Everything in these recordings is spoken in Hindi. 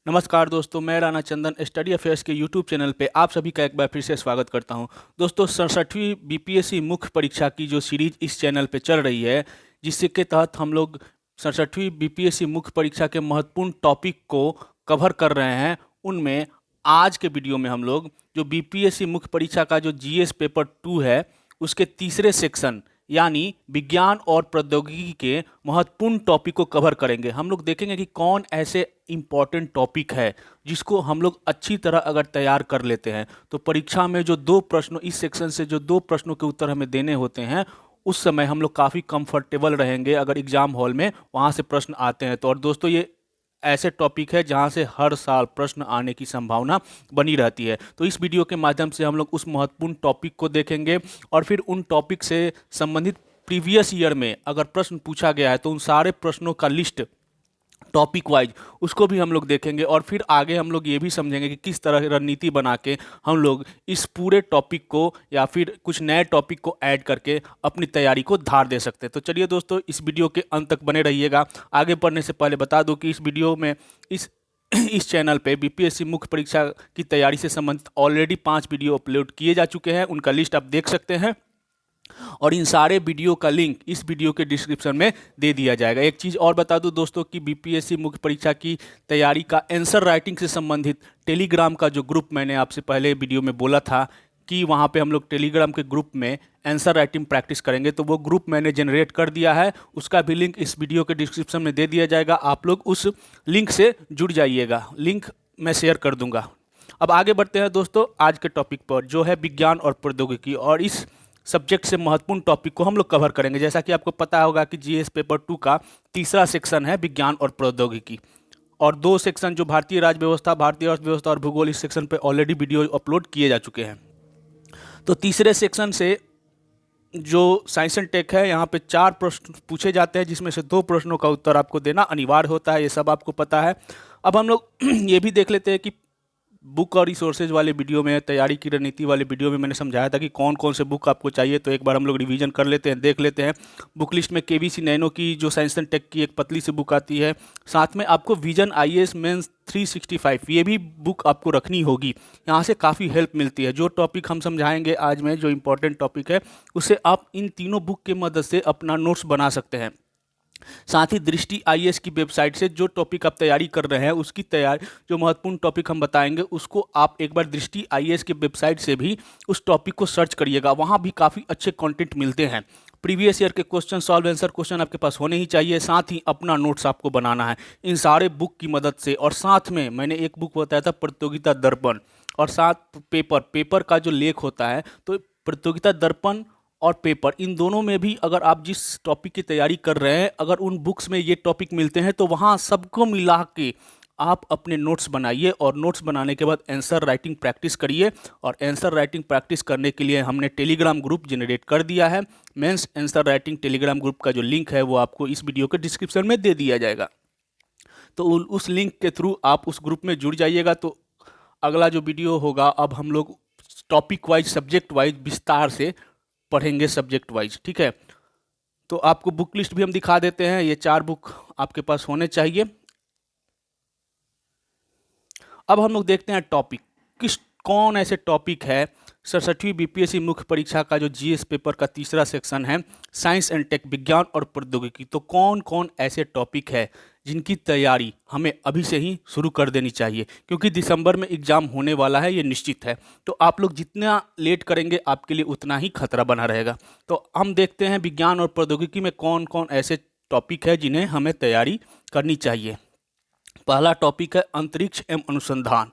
नमस्कार दोस्तों, मैं राणा चंदन स्टडी अफेयर्स के यूट्यूब चैनल पे आप सभी का एक बार फिर से स्वागत करता हूं। दोस्तों, 67वीं बीपीएससी मुख्य परीक्षा की जो सीरीज इस चैनल पे चल रही है, जिसके तहत हम लोग 67वीं बीपीएससी मुख्य परीक्षा के महत्वपूर्ण टॉपिक को कवर कर रहे हैं। उनमें आज के वीडियो में हम लोग जो बीपीएससी मुख्य परीक्षा का जो जीएस पेपर 2 है, उसके तीसरे सेक्शन यानी विज्ञान और प्रौद्योगिकी के महत्वपूर्ण टॉपिक को कवर करेंगे। हम लोग देखेंगे कि कौन ऐसे इम्पॉर्टेंट टॉपिक है जिसको हम लोग अच्छी तरह अगर तैयार कर लेते हैं तो परीक्षा में जो दो प्रश्नों इस सेक्शन से जो दो प्रश्नों के उत्तर हमें देने होते हैं, उस समय हम लोग काफ़ी कंफर्टेबल रहेंगे अगर एग्जाम हॉल में वहाँ से प्रश्न आते हैं तो। और दोस्तों, ये ऐसे टॉपिक है जहां से हर साल प्रश्न आने की संभावना बनी रहती है। तो इस वीडियो के माध्यम से हम लोग उस महत्वपूर्ण टॉपिक को देखेंगे और फिर उन टॉपिक से संबंधित प्रीवियस ईयर में अगर प्रश्न पूछा गया है तो उन सारे प्रश्नों का लिस्ट टॉपिक वाइज उसको भी हम लोग देखेंगे। और फिर आगे हम लोग ये भी समझेंगे कि किस तरह रणनीति बना के हम लोग इस पूरे टॉपिक को या फिर कुछ नए टॉपिक को ऐड करके अपनी तैयारी को धार दे सकते हैं। तो चलिए दोस्तों, इस वीडियो के अंत तक बने रहिएगा। आगे बढ़ने से पहले बता दूं कि इस वीडियो में इस इस चैनल पे बीपीएससी मुख्य परीक्षा की तैयारी से संबंधित ऑलरेडी 5 वीडियो अपलोड किए जा चुके हैं, उनका लिस्ट आप देख सकते हैं और इन सारे वीडियो का लिंक इस वीडियो के डिस्क्रिप्शन में दे दिया जाएगा। एक चीज़ और बता दूं दोस्तों कि बीपीएससी मुख्य परीक्षा की तैयारी का आंसर राइटिंग से संबंधित टेलीग्राम का जो ग्रुप मैंने आपसे पहले वीडियो में बोला था कि वहाँ पे हम लोग टेलीग्राम के ग्रुप में आंसर राइटिंग प्रैक्टिस करेंगे, तो वो ग्रुप मैंने जनरेट कर दिया है। उसका भी लिंक इस वीडियो के डिस्क्रिप्शन में दे दिया जाएगा। आप लोग उस लिंक से जुड़ जाइएगा, लिंक मैं शेयर कर दूंगा। अब आगे बढ़ते हैं दोस्तों आज के टॉपिक पर, जो है विज्ञान और प्रौद्योगिकी। और इस सब्जेक्ट से महत्वपूर्ण टॉपिक को हम लोग कवर करेंगे। जैसा कि आपको पता होगा कि जीएस पेपर 2 का तीसरा सेक्शन है विज्ञान और प्रौद्योगिकी, और 2 सेक्शन जो भारतीय राज्य व्यवस्था, भारतीय अर्थव्यवस्था और भूगोल, इस सेक्शन पे ऑलरेडी वीडियो अपलोड किए जा चुके हैं। तो तीसरे सेक्शन से जो साइंस एंड टेक है, यहाँ पे 4 प्रश्न पूछे जाते हैं, जिसमें से 2 प्रश्नों का उत्तर आपको देना अनिवार्य होता है। ये सब आपको पता है। अब हम लोग ये भी देख लेते हैं कि बुक और रिसोर्सेज वाले वीडियो में, तैयारी की रणनीति वाले वीडियो में मैंने समझाया था कि कौन कौन से बुक आपको चाहिए। तो एक बार हम लोग रिवीजन कर लेते हैं, देख लेते हैं। बुक लिस्ट में केवीसी नैनो की जो साइंस एंड टेक की एक पतली सी बुक आती है, साथ में आपको विजन आईएएस मेंस 365 ये भी बुक आपको रखनी होगी। यहाँ से काफ़ी हेल्प मिलती है। जो टॉपिक हम समझाएंगे आज में, जो इंपॉर्टेंट टॉपिक है, उससे आप इन तीनों बुक की मदद से अपना नोट्स बना सकते हैं। साथ ही दृष्टि आईएएस की वेबसाइट से जो टॉपिक आप तैयारी कर रहे हैं उसकी तैयारी, जो महत्वपूर्ण टॉपिक हम बताएंगे उसको आप एक बार दृष्टि आईएएस की वेबसाइट से भी उस टॉपिक को सर्च करिएगा। वहाँ भी काफ़ी अच्छे कंटेंट मिलते हैं। प्रीवियस ईयर के क्वेश्चन, सॉल्व आंसर क्वेश्चन आपके पास होने ही चाहिए। साथ ही अपना नोट्स आपको बनाना है इन सारे बुक की मदद से। और साथ में मैंने एक बुक बताया था प्रतियोगिता दर्पण, और साथ पेपर का जो लेख होता है, तो प्रतियोगिता दर्पण और पेपर, इन दोनों में भी अगर आप जिस टॉपिक की तैयारी कर रहे हैं, अगर उन बुक्स में ये टॉपिक मिलते हैं तो वहाँ सबको मिला के आप अपने नोट्स बनाइए। और नोट्स बनाने के बाद आंसर राइटिंग प्रैक्टिस करिए। और आंसर राइटिंग प्रैक्टिस करने के लिए हमने टेलीग्राम ग्रुप जनरेट कर दिया है। Mains answer writing Telegram group का जो लिंक है वो आपको इस वीडियो के डिस्क्रिप्शन में दे दिया जाएगा। तो उस लिंक के थ्रू आप उस ग्रुप में जुड़ जाइएगा। तो अगला जो वीडियो होगा, अब हम लोग टॉपिक वाइज, सब्जेक्ट वाइज विस्तार से पढ़ेंगे, सब्जेक्ट वाइज, ठीक है। तो आपको बुक लिस्ट भी हम दिखा देते हैं। ये 4 बुक आपके पास होने चाहिए। अब हम लोग देखते हैं टॉपिक, कौन ऐसे टॉपिक है 67वीं बीपीएससी मुख्य परीक्षा का जो जीएस पेपर का तीसरा सेक्शन है साइंस एंड टेक, विज्ञान और प्रौद्योगिकी। तो कौन कौन ऐसे टॉपिक है जिनकी तैयारी हमें अभी से ही शुरू कर देनी चाहिए, क्योंकि दिसंबर में एग्जाम होने वाला है, ये निश्चित है। तो आप लोग जितना लेट करेंगे आपके लिए उतना ही खतरा बना रहेगा। तो हम देखते हैं विज्ञान और प्रौद्योगिकी में कौन कौन ऐसे टॉपिक है जिन्हें हमें तैयारी करनी चाहिए। पहला टॉपिक है अंतरिक्ष एवं अनुसंधान।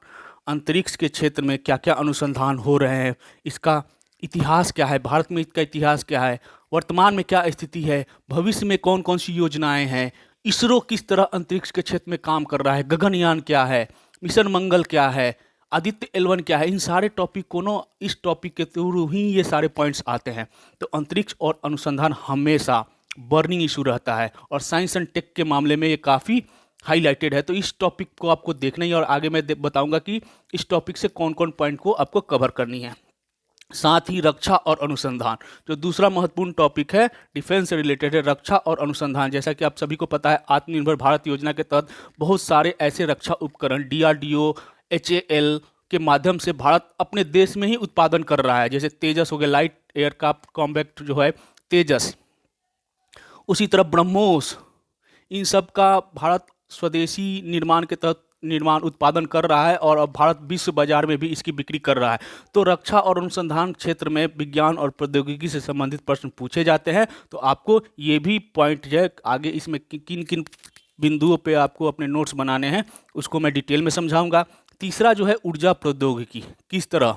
अंतरिक्ष के क्षेत्र में क्या क्या अनुसंधान हो रहे हैं, इसका इतिहास क्या है, भारत में इसका इतिहास क्या है, वर्तमान में क्या स्थिति है, भविष्य में कौन कौन सी योजनाएं हैं, इसरो किस तरह अंतरिक्ष के क्षेत्र में काम कर रहा है, गगनयान क्या है, मिशन मंगल क्या है, आदित्य L1 क्या है। इन सारे टॉपिक को ना, इस टॉपिक के थ्रू ही ये सारे पॉइंट्स आते हैं। तो अंतरिक्ष और अनुसंधान हमेशा बर्निंग इशू रहता है, और साइंस एंड टेक के मामले में ये काफ़ी हाईलाइटेड है। तो इस टॉपिक को आपको देखना ही, और आगे मैं बताऊंगा कि इस टॉपिक से कौन कौन पॉइंट को आपको कवर करनी है। साथ ही रक्षा और अनुसंधान, जो दूसरा महत्वपूर्ण टॉपिक है डिफेंस से रिलेटेड है, रक्षा और अनुसंधान। जैसा कि आप सभी को पता है, आत्मनिर्भर भारत योजना के तहत बहुत सारे ऐसे रक्षा उपकरण DRDO, HAL के माध्यम से भारत अपने देश में ही उत्पादन कर रहा है। जैसे तेजस हो गया, लाइट एयरक्राफ्ट कॉम्बैट जो है तेजस, उसी तरह ब्रह्मोस, इन सब का भारत स्वदेशी निर्माण के तहत उत्पादन कर रहा है और अब भारत विश्व बाजार में भी इसकी बिक्री कर रहा है। तो रक्षा और अनुसंधान क्षेत्र में विज्ञान और प्रौद्योगिकी से संबंधित प्रश्न पूछे जाते हैं। तो आपको ये भी पॉइंट जो है आगे इसमें किन किन बिंदुओं पे आपको अपने नोट्स बनाने हैं उसको मैं डिटेल में समझाऊंगा। तीसरा जो है ऊर्जा प्रौद्योगिकी, किस तरह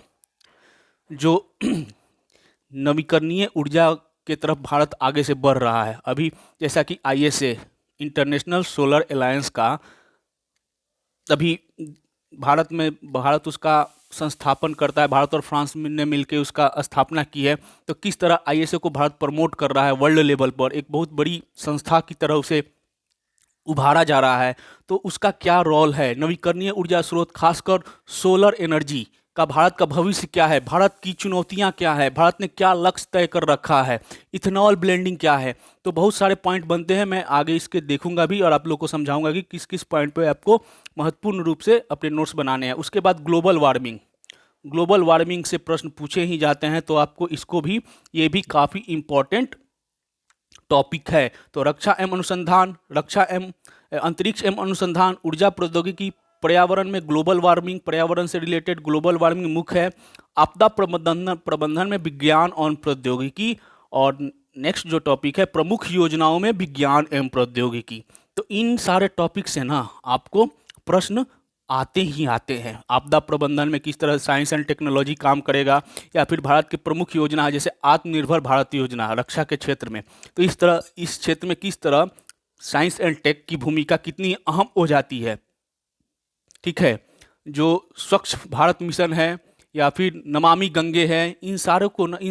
जो नवीकरणीय ऊर्जा के तरफ भारत आगे से बढ़ रहा है। अभी जैसा कि ISA, इंटरनेशनल सोलर अलायंस का अभी भारत उसका संस्थापन करता है, भारत और फ्रांस ने मिलकर उसका स्थापना की है। तो किस तरह ISA को भारत प्रमोट कर रहा है वर्ल्ड लेवल पर, एक बहुत बड़ी संस्था की तरह उसे उभारा जा रहा है। तो उसका क्या रोल है, नवीकरणीय ऊर्जा स्रोत खासकर सोलर एनर्जी का भारत का भविष्य क्या है, भारत की चुनौतियां क्या है, भारत ने क्या लक्ष्य तय कर रखा है, इथेनॉल ब्लेंडिंग क्या है। तो बहुत सारे पॉइंट बनते हैं, मैं आगे इसके देखूंगा भी और आप लोग को समझाऊंगा कि किस किस पॉइंट पे आपको महत्वपूर्ण रूप से अपने नोट्स बनाने हैं। उसके बाद ग्लोबल वार्मिंग से प्रश्न पूछे ही जाते हैं, तो आपको इसको भी, ये भी काफ़ी इंपॉर्टेंट टॉपिक है। तो रक्षा एवं अंतरिक्ष एवं अनुसंधान, ऊर्जा प्रौद्योगिकी, पर्यावरण में ग्लोबल वार्मिंग, पर्यावरण से रिलेटेड ग्लोबल वार्मिंग मुख्य है। आपदा प्रबंधन में विज्ञान और प्रौद्योगिकी, और नेक्स्ट जो टॉपिक है प्रमुख योजनाओं में विज्ञान एवं प्रौद्योगिकी। तो इन सारे टॉपिक से ना आपको प्रश्न आते ही आते हैं। आपदा प्रबंधन में किस तरह साइंस एंड टेक्नोलॉजी काम करेगा, या फिर भारत की प्रमुख योजना जैसे आत्मनिर्भर भारत योजना रक्षा के क्षेत्र में, तो इस क्षेत्र में किस तरह साइंस एंड टेक की भूमिका कितनी अहम हो जाती है। ठीक है, जो स्वच्छ भारत मिशन है या फिर नमामि गंगे है, इन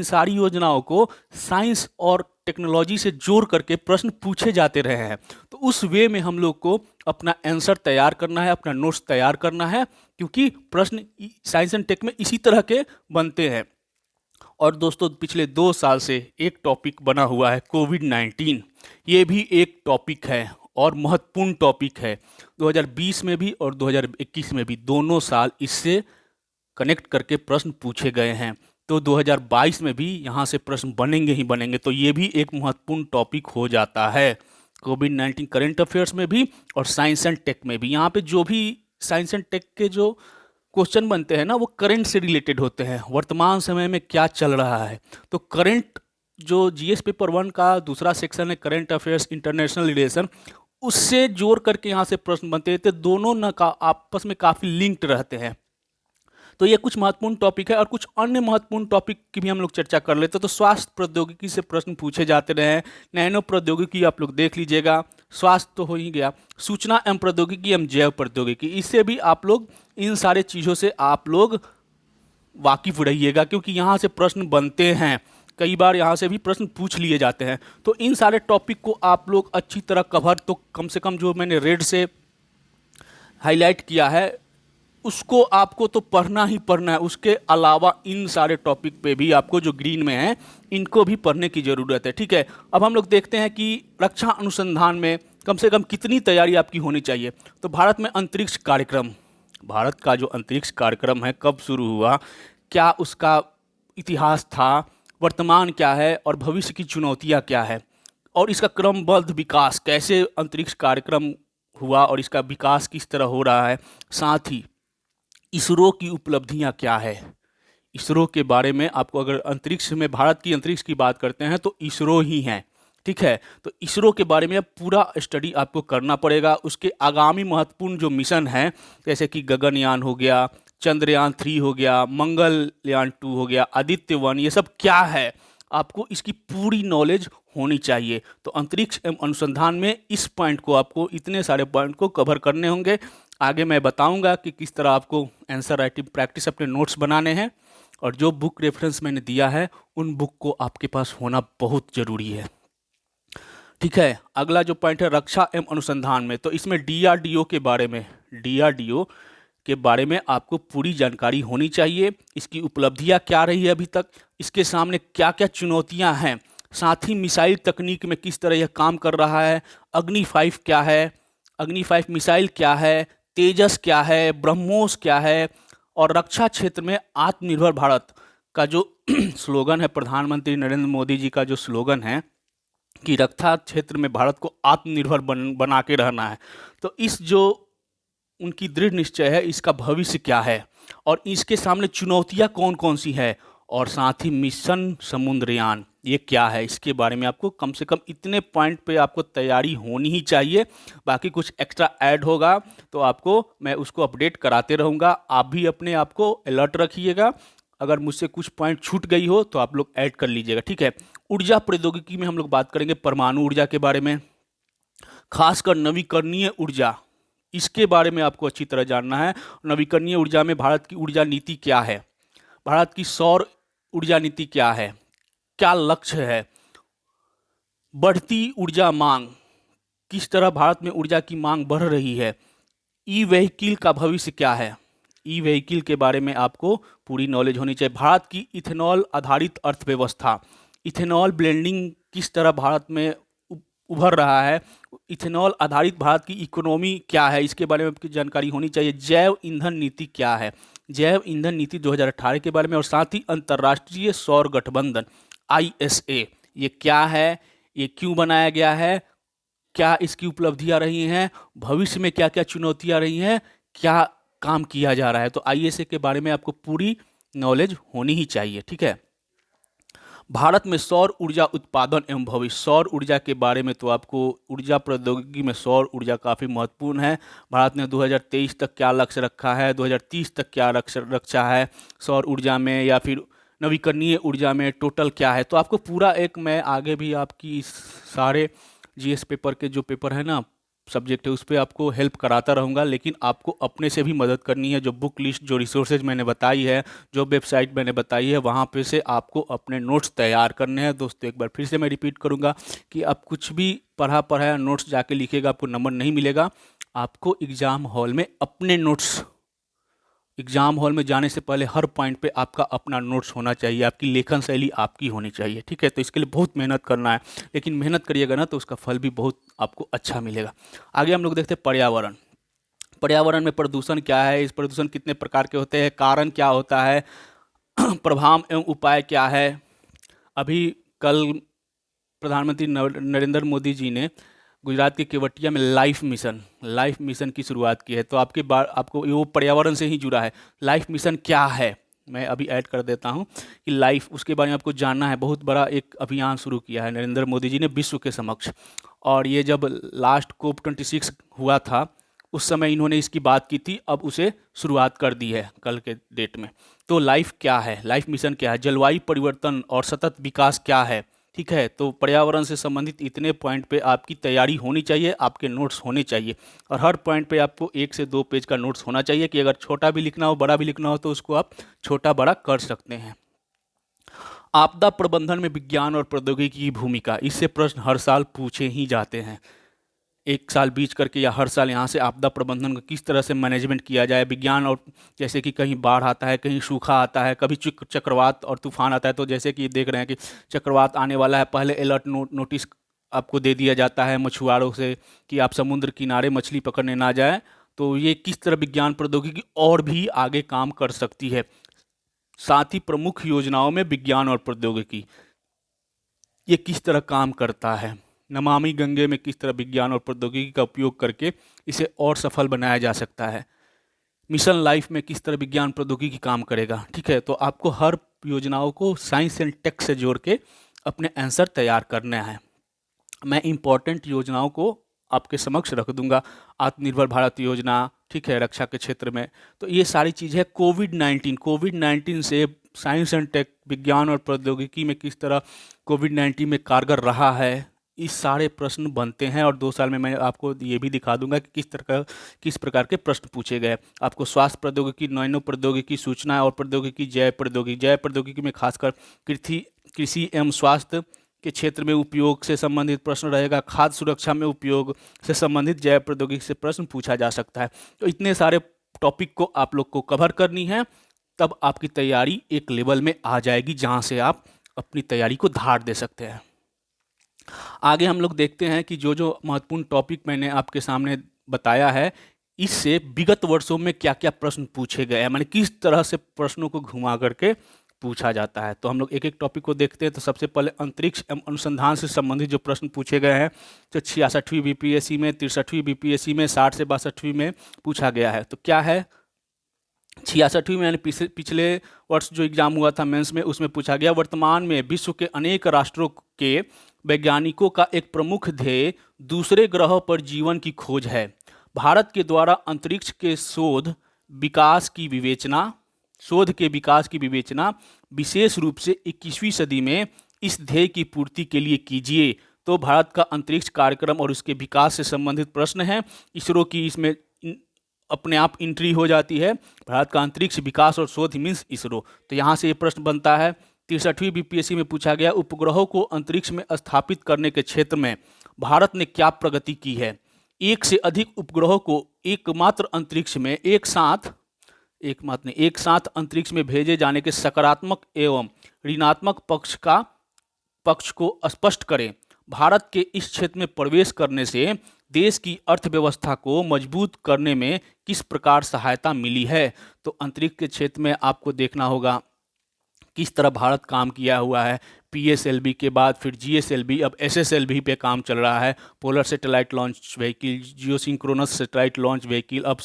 सारी योजनाओं को साइंस और टेक्नोलॉजी से जोड़ करके प्रश्न पूछे जाते रहे हैं। तो उस वे में हम लोग को अपना आंसर तैयार करना है, अपना नोट्स तैयार करना है, क्योंकि प्रश्न साइंस एंड टेक में इसी तरह के बनते हैं। और दोस्तों, पिछले 2 साल से एक टॉपिक बना हुआ है कोविड-19, ये भी एक टॉपिक है और महत्वपूर्ण टॉपिक है। 2020 में भी और 2021 में भी, दोनों साल इससे कनेक्ट करके प्रश्न पूछे गए हैं। तो 2022 में भी यहाँ से प्रश्न बनेंगे ही बनेंगे। तो ये भी एक महत्वपूर्ण टॉपिक हो जाता है कोविड-19 करंट अफेयर्स में भी और साइंस एंड टेक में भी। यहाँ पे जो भी साइंस एंड टेक के जो क्वेश्चन बनते हैं ना, वो करंट से रिलेटेड होते हैं, वर्तमान समय में क्या चल रहा है। तो करंट जो GS पेपर 1 का दूसरा सेक्शन है, करंट अफेयर्स इंटरनेशनल रिलेशन, उससे जोड़ करके यहाँ से प्रश्न बनते हैं। तो दोनों न का आपस में काफ़ी लिंक्ड रहते हैं। तो ये कुछ महत्वपूर्ण टॉपिक है, और कुछ अन्य महत्वपूर्ण टॉपिक की भी हम लोग चर्चा कर लेते हैं। तो स्वास्थ्य प्रौद्योगिकी से प्रश्न पूछे जाते रहे हैं, नैनो प्रौद्योगिकी आप लोग देख लीजिएगा, स्वास्थ्य तो हो ही गया, सूचना एवं प्रौद्योगिकी एवं जैव प्रौद्योगिकी, इससे भी आप लोग, इन सारे चीज़ों से आप लोग वाकिफ रहिएगा, क्योंकि यहाँ से प्रश्न बनते हैं, कई बार यहाँ से भी प्रश्न पूछ लिए जाते हैं। तो इन सारे टॉपिक को आप लोग अच्छी तरह कवर, तो कम से कम जो मैंने रेड से हाईलाइट किया है उसको आपको तो पढ़ना ही पढ़ना है। उसके अलावा इन सारे टॉपिक पे भी आपको, जो ग्रीन में है, इनको भी पढ़ने की ज़रूरत है। ठीक है, अब हम लोग देखते हैं कि रक्षा अनुसंधान में कम से कम कितनी तैयारी आपकी होनी चाहिए। तो भारत में अंतरिक्ष कार्यक्रम, भारत का जो अंतरिक्ष कार्यक्रम है कब शुरू हुआ, क्या उसका इतिहास था, वर्तमान क्या है और भविष्य की चुनौतियाँ क्या है, और इसका क्रमबद्ध विकास, कैसे अंतरिक्ष कार्यक्रम हुआ और इसका विकास किस तरह हो रहा है। साथ ही इसरो की उपलब्धियां क्या है, इसरो के बारे में आपको, अगर अंतरिक्ष में भारत की अंतरिक्ष की बात करते हैं तो इसरो ही है। ठीक है, तो इसरो के बारे में पूरा स्टडी आपको करना पड़ेगा। उसके आगामी महत्वपूर्ण जो मिशन हैं, जैसे कि गगनयान हो गया, चंद्रयान 3 हो गया, मंगलयान 2 हो गया, आदित्य 1, ये सब क्या है, आपको इसकी पूरी नॉलेज होनी चाहिए। तो अंतरिक्ष एवं अनुसंधान में इस पॉइंट को, आपको इतने सारे पॉइंट को कवर करने होंगे। आगे मैं बताऊंगा कि किस तरह आपको आंसर राइटिंग प्रैक्टिस, अपने नोट्स बनाने हैं, और जो बुक रेफरेंस मैंने दिया है उन बुक को आपके पास होना बहुत ज़रूरी है। ठीक है, अगला जो पॉइंट है रक्षा एवं अनुसंधान में, तो इसमें DRDO के बारे में, DRDO के बारे में आपको पूरी जानकारी होनी चाहिए। इसकी उपलब्धियां क्या रही है अभी तक, इसके सामने क्या क्या चुनौतियां हैं, साथ ही मिसाइल तकनीक में किस तरह यह काम कर रहा है, अग्नि 5 क्या है, अग्नि 5 मिसाइल क्या है, तेजस क्या है, ब्रह्मोस क्या है, और रक्षा क्षेत्र में आत्मनिर्भर भारत का जो स्लोगन है, प्रधानमंत्री नरेंद्र मोदी जी का जो स्लोगन है कि रक्षा क्षेत्र में भारत को आत्मनिर्भर बना के रहना है, तो इस जो उनकी दृढ़ निश्चय है, इसका भविष्य क्या है और इसके सामने चुनौतियां कौन कौन सी है, और साथ ही मिशन समुद्रयान ये क्या है, इसके बारे में आपको कम से कम इतने पॉइंट पे आपको तैयारी होनी ही चाहिए। बाकी कुछ एक्स्ट्रा ऐड होगा तो आपको मैं उसको अपडेट कराते रहूँगा। आप भी अपने आप को अलर्ट रखिएगा, अगर मुझसे कुछ पॉइंट छूट गई हो तो आप लोग ऐड कर लीजिएगा, ठीक है। ऊर्जा प्रौद्योगिकी में हम लोग बात करेंगे परमाणु ऊर्जा के बारे में, खासकर नवीकरणीय ऊर्जा, इसके बारे में आपको अच्छी तरह जानना है। नवीकरणीय ऊर्जा में भारत की ऊर्जा नीति क्या है, भारत की सौर ऊर्जा नीति क्या है, क्या लक्ष्य है, बढ़ती ऊर्जा मांग, किस तरह भारत में ऊर्जा की मांग बढ़ रही है, ई व्हीकल का भविष्य क्या है, ई व्हीकल के बारे में आपको पूरी नॉलेज होनी चाहिए। भारत की इथेनॉल आधारित अर्थव्यवस्था, इथेनॉल ब्लेंडिंग किस तरह भारत में उभर रहा है, इथेनॉल आधारित भारत की इकोनॉमी क्या है, इसके बारे में आपकी जानकारी होनी चाहिए। जैव ईंधन नीति क्या है, जैव ईंधन नीति 2018 के बारे में, और साथ ही अंतर्राष्ट्रीय सौर गठबंधन ISA ये क्या है, ये क्यों बनाया गया है, क्या इसकी उपलब्धियां रही हैं, भविष्य में क्या क्या चुनौतियां रही हैं, क्या काम किया जा रहा है, तो ISA के बारे में आपको पूरी नॉलेज होनी ही चाहिए, ठीक है। भारत में सौर ऊर्जा उत्पादन एवं भविष्य, सौर ऊर्जा के बारे में तो आपको ऊर्जा प्रौद्योगिकी में सौर ऊर्जा काफ़ी महत्वपूर्ण है। भारत ने 2023 तक क्या लक्ष्य रखा है, 2030 तक क्या लक्ष्य रखा है सौर ऊर्जा में या फिर नवीकरणीय ऊर्जा में, टोटल क्या है, तो आपको पूरा एक, मैं आगे भी आपकी सारे GS पेपर के जो पेपर है ना, सब्जेक्ट है, उस पर आपको हेल्प कराता रहूँगा। लेकिन आपको अपने से भी मदद करनी है। जो बुक लिस्ट, जो रिसोर्सेज मैंने बताई है, जो वेबसाइट मैंने बताई है, वहाँ पे से आपको अपने नोट्स तैयार करने हैं। दोस्तों एक बार फिर से मैं रिपीट करूँगा कि आप कुछ भी पढ़ा नोट्स जाके लिखिएगा, आपको नंबर नहीं मिलेगा। आपको एग्ज़ाम हॉल में अपने नोट्स, एग्जाम हॉल में जाने से पहले हर पॉइंट पे आपका अपना नोट्स होना चाहिए, आपकी लेखन शैली आपकी होनी चाहिए, ठीक है। तो इसके लिए बहुत मेहनत करना है, लेकिन मेहनत करिएगा ना तो उसका फल भी बहुत आपको अच्छा मिलेगा। आगे हम लोग देखते हैं पर्यावरण। पर्यावरण में प्रदूषण क्या है, इस प्रदूषण कितने प्रकार के होते हैं, कारण क्या होता है, प्रभाव एवं उपाय क्या है। अभी कल प्रधानमंत्री नरेंद्र मोदी जी ने गुजरात के केवटिया में लाइफ मिशन की शुरुआत की है। तो आपको वो पर्यावरण से ही जुड़ा है। लाइफ मिशन क्या है मैं अभी ऐड कर देता हूँ कि लाइफ, उसके बारे में आपको जानना है। बहुत बड़ा एक अभियान शुरू किया है नरेंद्र मोदी जी ने विश्व के समक्ष, और ये जब लास्ट COP26 हुआ था उस समय इन्होंने इसकी बात की थी, अब उसे शुरुआत कर दी है कल के डेट में। तो लाइफ क्या है, लाइफ मिशन क्या है, जलवायु परिवर्तन और सतत विकास क्या है, ठीक है। तो पर्यावरण से संबंधित इतने पॉइंट पे आपकी तैयारी होनी चाहिए, आपके नोट्स होने चाहिए, और हर पॉइंट पे आपको 1 से 2 पेज का नोट्स होना चाहिए कि अगर छोटा भी लिखना हो, बड़ा भी लिखना हो, तो उसको आप छोटा बड़ा कर सकते हैं। आपदा प्रबंधन में विज्ञान और प्रौद्योगिकी की भूमिका, इससे प्रश्न हर साल पूछे ही जाते हैं। एक साल बीच करके या हर साल यहाँ से आपदा प्रबंधन का किस तरह से मैनेजमेंट किया जाए, विज्ञान, और जैसे कि कहीं बाढ़ आता है, कहीं सूखा आता है, कभी चक्रवात और तूफान आता है। तो जैसे कि देख रहे हैं कि चक्रवात आने वाला है, पहले अलर्ट नोटिस आपको दे दिया जाता है मछुआरों से कि आप समुद्र किनारे मछली पकड़ने ना जाए। तो ये किस तरह विज्ञान प्रौद्योगिकी और भी आगे काम कर सकती है। साथ ही प्रमुख योजनाओं में विज्ञान और प्रौद्योगिकी ये किस तरह काम करता है। नमामि गंगे में किस तरह विज्ञान और प्रौद्योगिकी का उपयोग करके इसे और सफल बनाया जा सकता है। मिशन लाइफ में किस तरह विज्ञान प्रौद्योगिकी काम करेगा, ठीक है। तो आपको हर योजनाओं को साइंस एंड टेक से जोड़ के अपने आंसर तैयार करने हैं। मैं इम्पॉर्टेंट योजनाओं को आपके समक्ष रख दूंगा। आत्मनिर्भर भारत योजना, ठीक है, रक्षा के क्षेत्र में। तो ये सारी चीज़ें कोविड-19 से साइंस एंड टेक, विज्ञान और प्रौद्योगिकी में किस तरह कोविड-19 में कारगर रहा है, इस सारे प्रश्न बनते हैं। और 2 साल में मैं आपको ये भी दिखा दूंगा कि किस प्रकार के प्रश्न पूछे गए। आपको स्वास्थ्य प्रौद्योगिकी, नैनो प्रौद्योगिकी, सूचना और प्रौद्योगिकी, जैव प्रौद्योगिकी में खासकर कृषि एवं स्वास्थ्य के क्षेत्र में उपयोग से संबंधित प्रश्न रहेगा। खाद्य सुरक्षा में उपयोग से संबंधित जैव प्रौद्योगिकी से प्रश्न पूछा जा सकता है। तो इतने सारे टॉपिक को आप लोग को कवर करनी है, तब आपकी तैयारी एक लेवल में आ जाएगी जहां से आप अपनी तैयारी को धार दे सकते हैं। आगे हम लोग देखते हैं कि जो जो महत्वपूर्ण टॉपिक मैंने आपके सामने बताया है, इससे विगत वर्षों में क्या क्या प्रश्न पूछे गए हैं, माने किस तरह से प्रश्नों को घुमा करके पूछा जाता है। तो हम लोग एक एक टॉपिक को देखते हैं। तो सबसे पहले अंतरिक्ष एवं अनुसंधान से संबंधित जो प्रश्न पूछे गए हैं, तो 66वीं बीपीएससी में, 63वीं बीपीएससी में, 60 से 62वीं में पूछा गया है। तो क्या है 66वीं में, यानी पिछले वर्ष जो एग्जाम हुआ था मेंस में, उसमें पूछा गया, वर्तमान में विश्व के अनेक राष्ट्रों के वैज्ञानिकों का एक प्रमुख ध्येय दूसरे ग्रहों पर जीवन की खोज है। भारत के द्वारा अंतरिक्ष के शोध के विकास की विवेचना विशेष रूप से 21वीं सदी में इस ध्येय की पूर्ति के लिए कीजिए। तो भारत का अंतरिक्ष कार्यक्रम और उसके विकास से संबंधित प्रश्न है। इसरो की इसमें अपने आप एंट्री हो जाती है, भारत का अंतरिक्ष विकास और शोध मीन्स इसरो। तो यहाँ से ये प्रश्न बनता है। 63वीं बीपीएससी में पूछा गया, उपग्रहों को अंतरिक्ष में स्थापित करने के क्षेत्र में भारत ने क्या प्रगति की है। एक से अधिक उपग्रहों को एकमात्र एक साथ अंतरिक्ष में भेजे जाने के सकारात्मक एवं ऋणात्मक पक्ष को स्पष्ट करें। भारत के इस क्षेत्र में प्रवेश करने से देश की अर्थव्यवस्था को मजबूत करने में किस प्रकार सहायता मिली है। तो अंतरिक्ष के क्षेत्र में आपको देखना होगा किस तरह भारत काम किया हुआ है। पीएसएलवी के बाद फिर जीएसएलवी, अब एसएसएलवी पे काम चल रहा है। Polar satellite launch vehicle, geosynchronous satellite launch vehicle, अब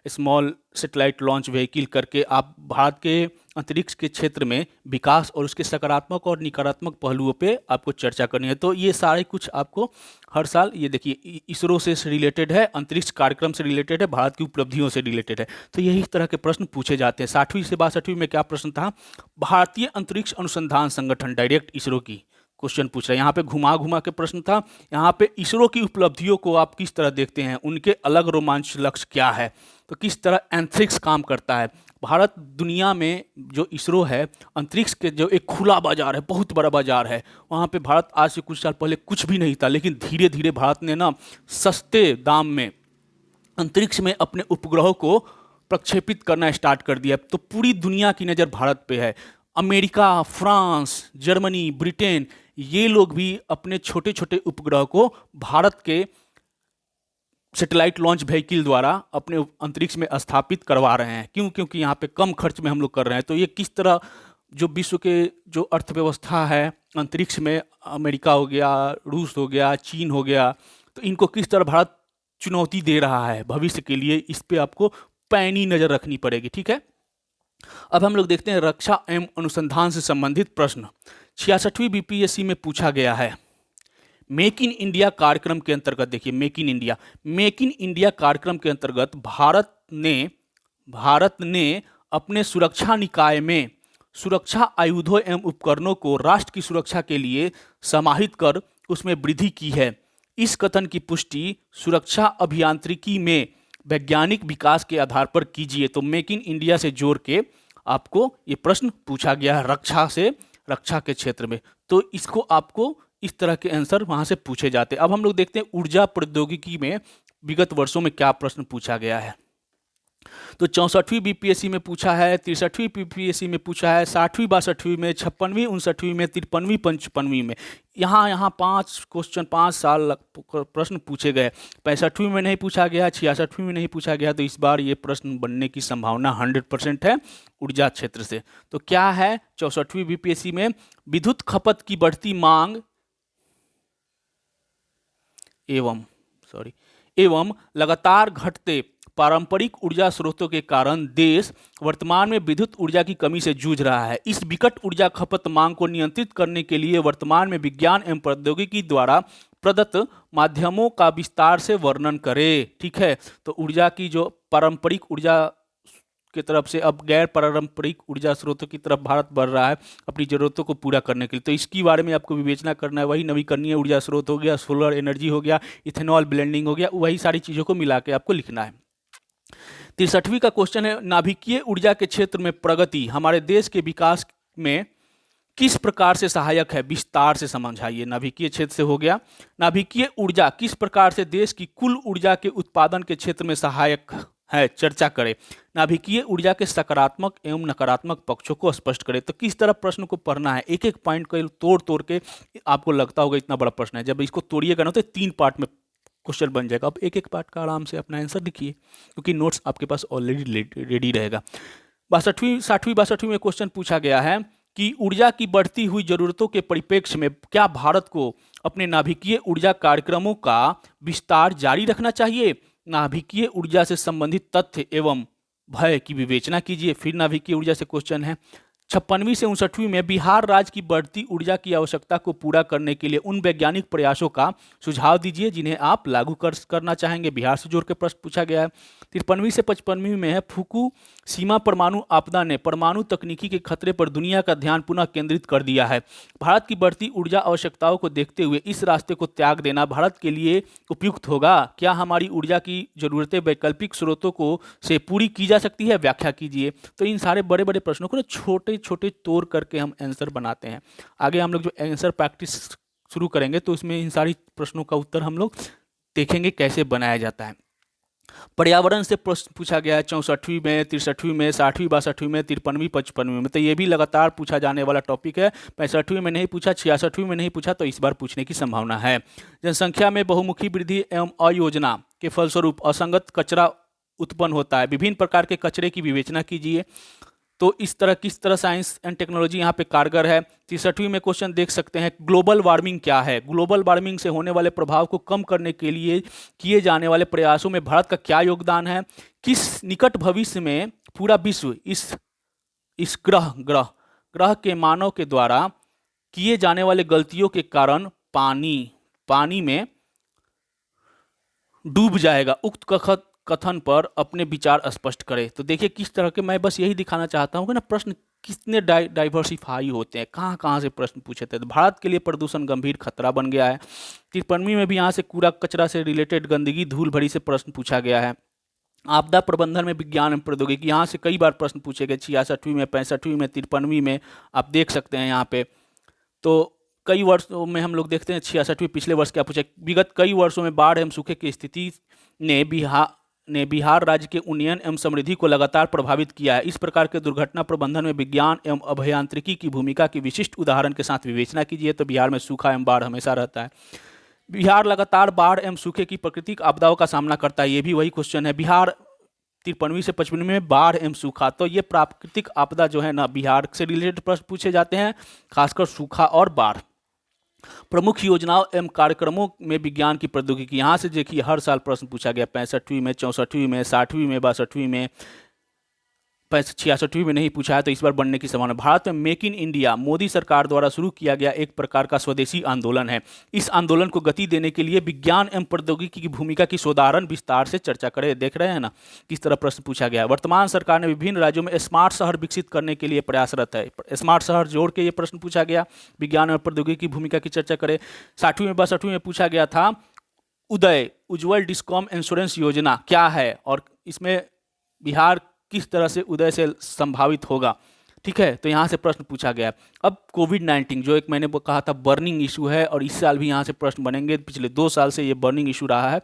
स्मॉल सैटेलाइट लॉन्च व्हीकल करके आप भारत के अंतरिक्ष के क्षेत्र में विकास और उसके सकारात्मक और नकारात्मक पहलुओं पे आपको चर्चा करनी है। तो ये सारे कुछ आपको हर साल, ये देखिए इसरो से रिलेटेड है, अंतरिक्ष कार्यक्रम से रिलेटेड है, भारत की उपलब्धियों से रिलेटेड है। तो यही तरह के प्रश्न पूछे जाते हैं। 60वीं से 62वीं में क्या प्रश्न था, भारतीय अंतरिक्ष अनुसंधान संगठन डायरेक्ट इसरो की क्वेश्चन पूछ रहा है। यहाँ पे घुमा के प्रश्न था। यहाँ पे इसरो की उपलब्धियों को आप किस तरह देखते हैं, उनके अलग रोमांच लक्ष्य क्या है, तो किस तरह अंतरिक्ष काम करता है। भारत दुनिया में जो इसरो है, अंतरिक्ष के जो एक खुला बाजार है, बहुत बड़ा बाजार है, वहाँ पे भारत आज से कुछ साल पहले कुछ भी नहीं था, लेकिन धीरे धीरे भारत ने ना सस्ते दाम में अंतरिक्ष में अपने उपग्रहों को प्रक्षेपित करना स्टार्ट कर दिया। तो पूरी दुनिया की नज़र भारत पे है। अमेरिका, फ्रांस, जर्मनी, ब्रिटेन, ये लोग भी अपने छोटे छोटे उपग्रह को भारत के सैटेलाइट लॉन्च व्हीकल द्वारा अपने अंतरिक्ष में स्थापित करवा रहे हैं। क्यों? क्योंकि यहाँ पे कम खर्च में हम लोग कर रहे हैं। तो ये किस तरह जो विश्व के जो अर्थव्यवस्था है अंतरिक्ष में, अमेरिका हो गया, रूस हो गया, चीन हो गया, तो इनको किस तरह भारत चुनौती दे रहा है भविष्य के लिए, इस पर आपको पैनी नज़र रखनी पड़ेगी। ठीक है, अब हम लोग देखते हैं रक्षा एवं अनुसंधान से संबंधित प्रश्न। 66वीं बीपीएससी में पूछा गया है, मेक इन इंडिया कार्यक्रम के अंतर्गत, देखिए मेक इन इंडिया कार्यक्रम के अंतर्गत भारत ने अपने सुरक्षा निकाय में सुरक्षा आयुधों एवं उपकरणों को राष्ट्र की सुरक्षा के लिए समाहित कर उसमें वृद्धि की है। इस कथन की पुष्टि सुरक्षा अभियांत्रिकी में वैज्ञानिक विकास के आधार पर कीजिए। तो मेक इन इंडिया से जोड़ के आपको ये प्रश्न पूछा गया है रक्षा के क्षेत्र में। तो इसको आपको इस तरह के आंसर वहाँ से पूछे जाते हैं। अब हम लोग देखते हैं ऊर्जा प्रौद्योगिकी में विगत वर्षों में क्या प्रश्न पूछा गया है। तो 64वीं बीपीएससी में पूछा है, 63वीं बीपीएससी में पूछा है, 60वीं 62वीं में, 56वीं 59वीं में, 53वीं 55वीं में। यहाँ 5 साल प्रश्न पूछे गए। 65वीं में नहीं पूछा गया, 66वीं में नहीं पूछा गया। तो इस बार ये प्रश्न बनने की संभावना 100% है ऊर्जा क्षेत्र से। तो क्या है 64वीं बीपीएससी में, विद्युत खपत की बढ़ती मांग एवं लगातार घटते पारंपरिक ऊर्जा स्रोतों के कारण देश वर्तमान में विद्युत ऊर्जा की कमी से जूझ रहा है। इस विकट ऊर्जा खपत मांग को नियंत्रित करने के लिए वर्तमान में विज्ञान एवं प्रौद्योगिकी द्वारा प्रदत्त माध्यमों का विस्तार से वर्णन करें। ठीक है, तो ऊर्जा की जो पारंपरिक ऊर्जा की तरफ से अब गैर पारंपरिक ऊर्जा स्रोतों की तरफ भारत बढ़ रहा है अपनी ज़रूरतों को पूरा करने के लिए। तो इसकी बारे में आपको विवेचना करना है। वही नवीकरणीय ऊर्जा स्रोत हो गया, सोलर एनर्जी हो गया, इथेनॉल ब्लेंडिंग हो गया, वही सारी चीज़ों को मिला के आपको लिखना है। 63वीं का क्वेश्चन है, नाभिकीय ऊर्जा के क्षेत्र में प्रगति हमारे देश के विकास में किस प्रकार से सहायक है, विस्तार से समझाइए। नाभिकीय क्षेत्र से हो गया। नाभिकीय ऊर्जा किस प्रकार से देश की कुल ऊर्जा के उत्पादन के क्षेत्र में सहायक है चर्चा करें। नाभिकीय ऊर्जा के सकारात्मक एवं नकारात्मक पक्षों को स्पष्ट करें। तो किस तरह प्रश्न को पढ़ना है, एक एक पॉइंट को तोड़ तोड़ के, आपको लगता होगा इतना बड़ा प्रश्न है, जब इसको तोड़िएगा ना तो 3 पार्ट में क्वेश्चन बन जाएगा। अब एक एक पार्ट का आराम से अपना आंसर लिखिए, क्योंकि नोट्स आपके पास ऑलरेडी रेडी रहेगा। 62वीं में क्वेश्चन पूछा गया है कि ऊर्जा की बढ़ती हुई जरूरतों के परिप्रेक्ष्य में क्या भारत को अपने नाभिकीय ऊर्जा कार्यक्रमों का विस्तार जारी रखना चाहिए? नाभिकीय ऊर्जा से संबंधित तथ्य एवं भय की विवेचना कीजिए। फिर नाभिकीय ऊर्जा से क्वेश्चन है 56वीं से 59वीं में बिहार राज्य की बढ़ती ऊर्जा की आवश्यकता को पूरा करने के लिए उन वैज्ञानिक प्रयासों का सुझाव दीजिए जिन्हें आप लागू करना चाहेंगे। बिहार से जोड़ के प्रश्न पूछा गया है। 53वीं से 55वीं में है फुकुशिमा परमाणु आपदा ने परमाणु तकनीकी के खतरे पर दुनिया का ध्यान पुनः केंद्रित कर दिया है। भारत की बढ़ती ऊर्जा आवश्यकताओं को देखते हुए इस रास्ते को त्याग देना भारत के लिए उपयुक्त होगा? क्या हमारी ऊर्जा की जरूरतें वैकल्पिक स्रोतों को से पूरी की जा सकती है? व्याख्या कीजिए। तो इन सारे बड़े बड़े प्रश्नों को ना छोटे छोटे तोड़ करके हम आंसर बनाते हैं। आगे हम लोग जो आंसर प्रैक्टिस शुरू करेंगे तो इसमें इन सारी प्रश्नों का उत्तर हम लोग देखेंगे कैसे बनाया जाता है। पर्यावरण से प्रश्न पूछा गया है 64वीं में, 63वीं में, 60वीं, 62वीं में, 53वीं, 55वीं में। तो ये भी लगातार पूछा जाने वाला टॉपिक है। 65वीं में नहीं पूछा, 66वीं में नहीं पूछा, तो इस बार पूछने की संभावना है। जनसंख्या में बहुमुखी वृद्धि एवं अयोजना के फलस्वरूप असंगत कचरा उत्पन्न होता है। विभिन्न प्रकार के कचरे की विवेचना कीजिए। तो इस तरह किस तरह साइंस एंड टेक्नोलॉजी यहाँ पे कारगर है। 63वीं में क्वेश्चन देख सकते हैं, ग्लोबल वार्मिंग क्या है? ग्लोबल वार्मिंग से होने वाले प्रभाव को कम करने के लिए किए जाने वाले प्रयासों में भारत का क्या योगदान है? किस निकट भविष्य में पूरा विश्व इस ग्रह के मानव के द्वारा किए जाने वाले गलतियों के कारण पानी में डूब जाएगा? उक्त कथन पर अपने विचार स्पष्ट करें। तो देखिए किस तरह के, मैं बस यही दिखाना चाहता हूँ कि ना प्रश्न कितने डाइवर्सिफाई होते हैं, कहाँ कहाँ से प्रश्न पूछे थे। तो भारत के लिए प्रदूषण गंभीर खतरा बन गया है। 53वीं में भी यहाँ से कूड़ा कचरा से रिलेटेड गंदगी धूल भरी से प्रश्न पूछा गया है। आपदा प्रबंधन में विज्ञान एवं प्रौद्योगिकी, यहाँ से कई बार प्रश्न पूछे गए। 66वीं में, 65वीं में, 53वीं में आप देख सकते हैं यहाँ पे। तो कई वर्षों में हम लोग देखते हैं 66वीं पिछले वर्ष क्या पूछे, विगत कई वर्षों में बाढ़ एवं सूखे की स्थिति ने बिहार राज्य के उन्नयन एवं समृद्धि को लगातार प्रभावित किया है। इस प्रकार के दुर्घटना प्रबंधन में विज्ञान एवं अभियांत्रिकी की भूमिका की विशिष्ट उदाहरण के साथ विवेचना कीजिए। तो बिहार में सूखा एवं बाढ़ हमेशा रहता है। बिहार लगातार बाढ़ एवं सूखे की प्राकृतिक आपदाओं का सामना करता है। ये भी वही क्वेश्चन है। बिहार 53वीं से 55वीं में बाढ़ एवं सूखा, तो ये प्राकृतिक आपदा जो है ना, बिहार से रिलेटेड प्रश्न पूछे जाते हैं, खासकर सूखा और बाढ़। प्रमुख योजनाओं एवं कार्यक्रमों में विज्ञान की प्रौद्योगिकी, यहाँ से देखिए हर साल प्रश्न पूछा गया। 65वीं में, 64वीं में, 60वीं में, 62वीं में, 66वीं में नहीं पूछा है, तो इस बार बनने की संभावना। भारत में मेक इन इंडिया मोदी सरकार द्वारा शुरू किया गया एक प्रकार का स्वदेशी आंदोलन है। इस आंदोलन को गति देने के लिए विज्ञान एवं प्रौद्योगिकी की भूमिका की सोदाहरण विस्तार से चर्चा करें। देख रहे हैं ना किस तरह प्रश्न पूछा गया है। वर्तमान सरकार ने विभिन्न राज्यों में स्मार्ट शहर विकसित करने के लिए प्रयासरत है। स्मार्ट शहर जोड़ के ये प्रश्न पूछा गया। विज्ञान और प्रौद्योगिकी की भूमिका की चर्चा करें। 60वीं में, 62वीं में पूछा गया था उदय उज्ज्वल डिस्कॉम इंश्योरेंस योजना क्या है, और इसमें बिहार किस तरह से उदय से संभावित होगा। ठीक है, तो यहाँ से प्रश्न पूछा गया। अब कोविड-19 जो एक मैंने कहा था बर्निंग इशू है, और इस साल भी यहाँ से प्रश्न बनेंगे। पिछले 2 साल से ये बर्निंग इशू रहा है।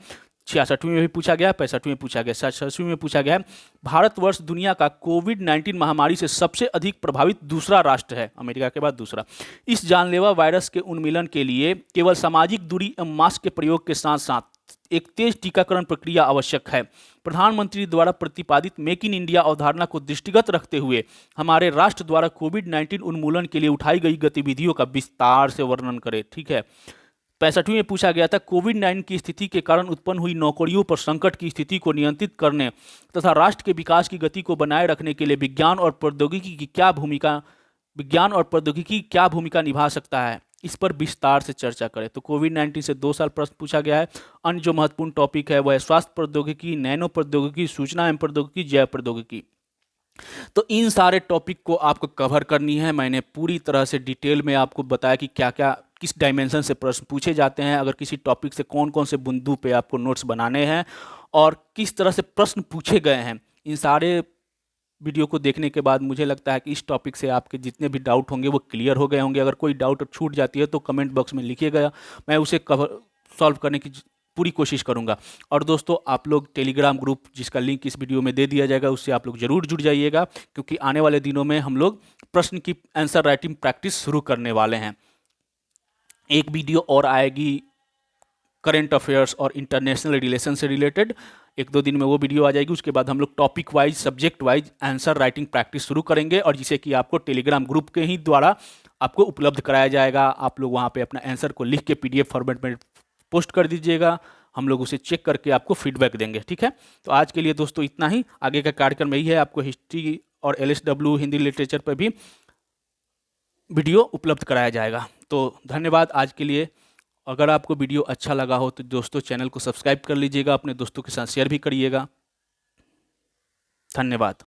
66वीं में भी पूछा गया, 65वीं में पूछा गया, 67वीं में पूछा गया। भारतवर्ष दुनिया का कोविड-19 महामारी से सबसे अधिक प्रभावित दूसरा राष्ट्र है, अमेरिका के बाद दूसरा। इस जानलेवा वायरस के उन्मूलन के लिए केवल सामाजिक दूरी एवं मास्क के प्रयोग के साथ साथ एक तेज टीकाकरण प्रक्रिया आवश्यक है। प्रधानमंत्री द्वारा प्रतिपादित मेक इन इंडिया अवधारणा को दृष्टिगत रखते हुए हमारे राष्ट्र द्वारा कोविड-19 उन्मूलन के लिए उठाई गई गतिविधियों का विस्तार से वर्णन करें। ठीक है, 65वीं में पूछा गया था कोविड-19 की स्थिति के कारण उत्पन्न हुई नौकरियों पर संकट की स्थिति को नियंत्रित करने तथा राष्ट्र के विकास की गति को बनाए रखने के लिए विज्ञान और प्रौद्योगिकी क्या भूमिका निभा सकता है, इस पर विस्तार से चर्चा करें। तो कोविड-19 से 2 साल प्रश्न पूछा गया है। अन्य जो महत्वपूर्ण टॉपिक है वह है स्वास्थ्य प्रौद्योगिकी, नैनो प्रौद्योगिकी, सूचना एवं प्रौद्योगिकी, जैव प्रौद्योगिकी। तो इन सारे टॉपिक को आपको कवर करनी है। मैंने पूरी तरह से डिटेल में आपको बताया कि क्या क्या किस डायमेंशन से प्रश्न पूछे जाते हैं, अगर किसी टॉपिक से कौन कौन से बिंदु पे आपको नोट्स बनाने हैं और किस तरह से प्रश्न पूछे गए हैं। इन सारे वीडियो को देखने के बाद मुझे लगता है कि इस टॉपिक से आपके जितने भी डाउट होंगे वो क्लियर हो गए होंगे। अगर कोई डाउट छूट जाती है तो कमेंट बॉक्स में लिखिएगा, मैं उसे सॉल्व करने की पूरी कोशिश करूँगा। और दोस्तों आप लोग टेलीग्राम ग्रुप जिसका लिंक इस वीडियो में दे दिया जाएगा, उससे आप लोग ज़रूर जुड़ जाइएगा, क्योंकि आने वाले दिनों में हम लोग प्रश्न की आंसर राइटिंग प्रैक्टिस शुरू करने वाले हैं। एक वीडियो और आएगी करेंट अफेयर्स और इंटरनेशनल रिलेशन से रिलेटेड, 1-2 दिन में वो वीडियो आ जाएगी। उसके बाद हम लोग topic wise, subject wise answer writing practice शुरू करेंगे, और जिसे कि आपको टेलीग्राम ग्रुप के ही द्वारा आपको उपलब्ध कराया जाएगा। आप लोग वहाँ पे अपना आंसर को लिख के PDF फॉर्मेट में पोस्ट कर दीजिएगा, हम लोग उसे चेक करके आपको फीडबैक देंगे, ठीक है। तो आज के लिए दोस्तों इतना ही। आगे का कार्यक्रम यही है, आपको हिस्ट्री और LSW हिंदी लिटरेचर पर भी वीडियो उपलब्ध कराया जाएगा। तो धन्यवाद आज के लिए। अगर आपको वीडियो अच्छा लगा हो तो दोस्तों चैनल को सब्सक्राइब कर लीजिएगा, अपने दोस्तों के साथ शेयर भी करिएगा। धन्यवाद।